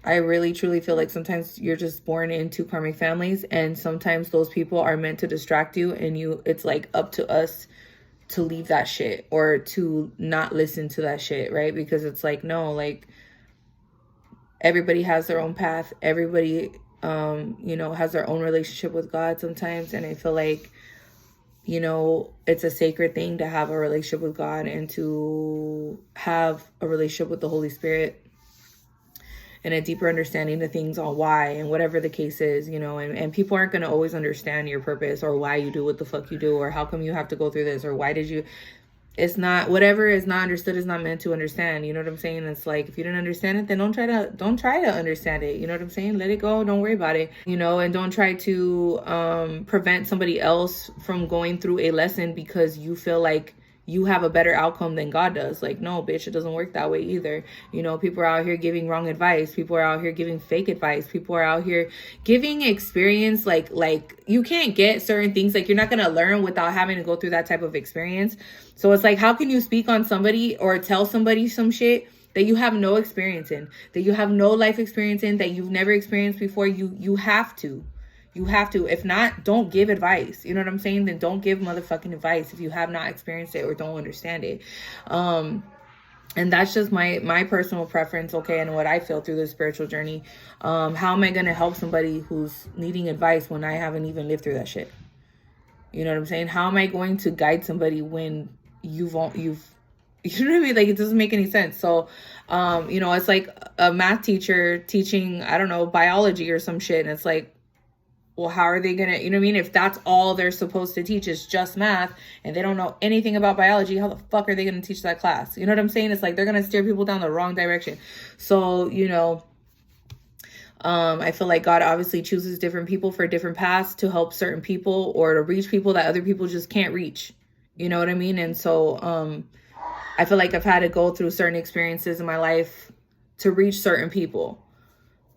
I really truly feel like sometimes you're just born into karmic families, and sometimes those people are meant to distract you, and it's like up to us to leave that shit or to not listen to that shit, right? Because it's like, no, like everybody has their own path. Everybody has their own relationship with God sometimes, and I feel like it's a sacred thing to have a relationship with God and to have a relationship with the Holy Spirit and a deeper understanding of things on why and whatever the case is, and people aren't going to always understand your purpose or why you do what the fuck you do or how come you have to go through this or why did you. It's not, whatever is not understood is not meant to understand. You know what I'm saying? It's like, if you didn't understand it, then don't try to understand it. You know what I'm saying? Let it go. Don't worry about it, and don't try to prevent somebody else from going through a lesson because you feel like you have a better outcome than God does. Like, no, bitch, it doesn't work that way either. People are out here giving wrong advice. People are out here giving fake advice. People are out here giving experience. Like you can't get certain things. Like, you're not going to learn without having to go through that type of experience. So it's like, how can you speak on somebody or tell somebody some shit that you have no experience in, that you have no life experience in, that you've never experienced before? You have to. You have to. If not, don't give advice. You know what I'm saying? Then don't give motherfucking advice if you have not experienced it or don't understand it. And that's just my personal preference, okay, and what I feel through this spiritual journey. How am I going to help somebody who's needing advice when I haven't even lived through that shit? You know what I'm saying? How am I going to guide somebody when you know what I mean? Like, it doesn't make any sense. So, it's like a math teacher teaching, I don't know, biology or some shit. And it's like, well, how are they going to, you know what I mean? If that's all they're supposed to teach is just math and they don't know anything about biology, how the fuck are they going to teach that class? You know what I'm saying? It's like they're going to steer people down the wrong direction. So, I feel like God obviously chooses different people for different paths to help certain people or to reach people that other people just can't reach. You know what I mean? And so I feel like I've had to go through certain experiences in my life to reach certain people.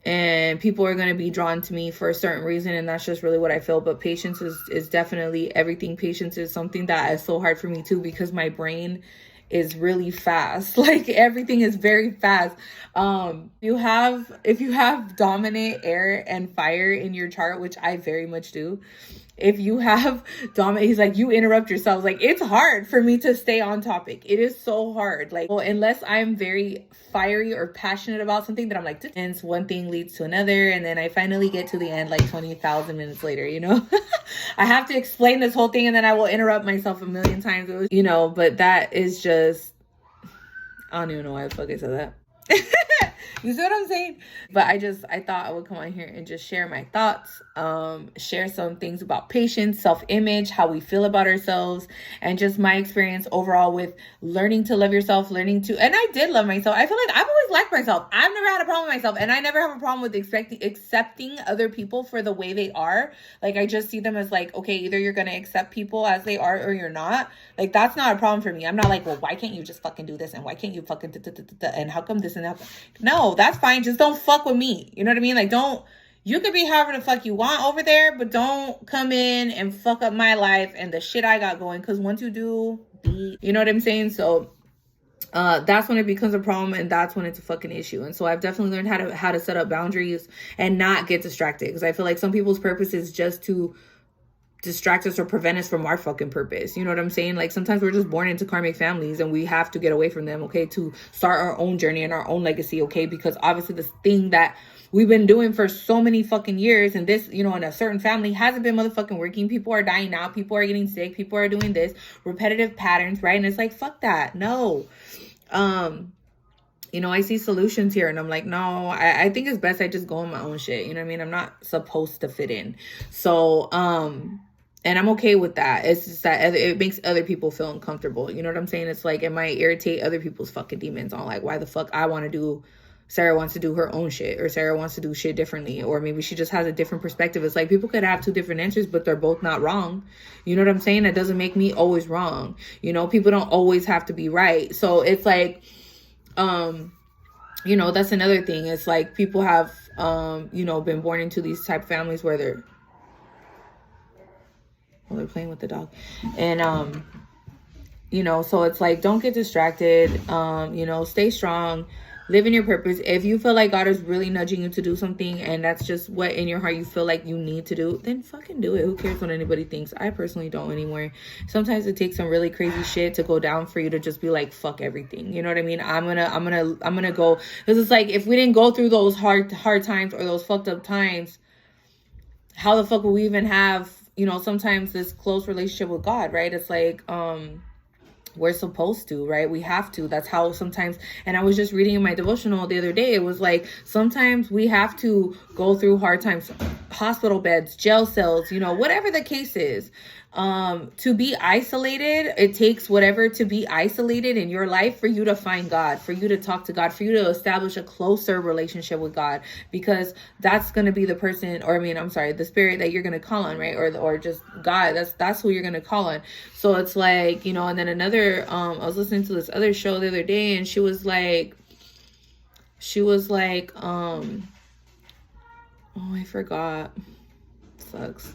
And people are going to be drawn to me for a certain reason. And that's just really what I feel. But patience is definitely everything. Patience is something that is so hard for me too, because my brain is really fast. Like, everything is very fast. If you have dominant air and fire in your chart, which I very much do, if you have dominant, he's like, you interrupt yourself. Like, it's hard for me to stay on topic. It is so hard. Like, well, unless I'm very fiery or passionate about something that I'm like, and one thing leads to another. And then I finally get to the end, like 20,000 minutes later, I have to explain this whole thing and then I will interrupt myself a million times. It was, but that is just, I don't even know why the fuck I said that. You see what I'm saying? But I thought I would come on here and just share my thoughts, share some things about patience, self-image, how we feel about ourselves, and just my experience overall with learning to love yourself, and I did love myself. I feel like I've always liked myself. I've never had a problem with myself, and I never have a problem with accepting other people for the way they are. Like, I just see them as like, okay, either you're going to accept people as they are or you're not. Like, that's not a problem for me. I'm not like, well, why can't you just fucking do this? And why can't you fucking and how come this and that? No, that's fine. Just don't fuck with me. You know what I mean? Like, you could be however the fuck you want over there, but don't come in and fuck up my life and the shit I got going. Because once you do, you know what I'm saying? So that's when it becomes a problem, and that's when it's a fucking issue. And so I've definitely learned how to set up boundaries and not get distracted, because I feel like some people's purpose is just to distract us or prevent us from our fucking purpose. You know what I'm saying? Like, sometimes we're just born into karmic families and we have to get away from them, okay, to start our own journey and our own legacy, okay? Because obviously this thing that we've been doing for so many fucking years, and this, in a certain family hasn't been motherfucking working. People are dying out. People are getting sick. People are doing this. Repetitive patterns, right? And it's like, fuck that. No. I see solutions here and I'm like, no, I think it's best I just go on my own shit. You know what I mean? I'm not supposed to fit in. So, and I'm okay with that. It's just that it makes other people feel uncomfortable. You know what I'm saying? It's like, it might irritate other people's fucking demons on like, why the fuck Sarah wants to do her own shit, or Sarah wants to do shit differently, or maybe she just has a different perspective. It's like, people could have two different answers, but they're both not wrong. You know what I'm saying? That doesn't make me always wrong. People don't always have to be right. So it's like, that's another thing. It's like, people have, been born into these type of families where they're playing with the dog. And, so it's like, don't get distracted, stay strong, live in your purpose. If you feel like God is really nudging you to do something and that's just what in your heart you feel like you need to do, then fucking do it. Who cares what anybody thinks? I personally don't anymore. Sometimes it takes some really crazy shit to go down for you to just be like, fuck everything. You know what I mean? I'm gonna go, because it's like, if we didn't go through those hard times or those fucked up times, how the fuck will we even have, you know, sometimes this close relationship with God, right? It's like, we're supposed to, right? We have to. That's how sometimes, and I was just reading in my devotional the other day, it was like, sometimes we have to go through hard times, hospital beds, jail cells, you know, whatever the case is. To be isolated, it takes whatever to be isolated in your life for you to find God, for you to talk to God, for you to establish a closer relationship with God, because that's going to be the person, or the spirit that you're going to call on, right? Or just God, that's who you're going to call on. So it's like, you know, and then another, I was listening to this other show the other day, and she was like, oh, I forgot. Sucks.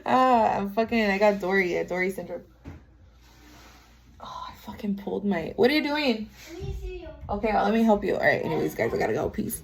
I got Dory syndrome. Oh, I fucking pulled my, what are you doing? Okay, let me help you. All right, anyways, guys, I gotta go. Peace.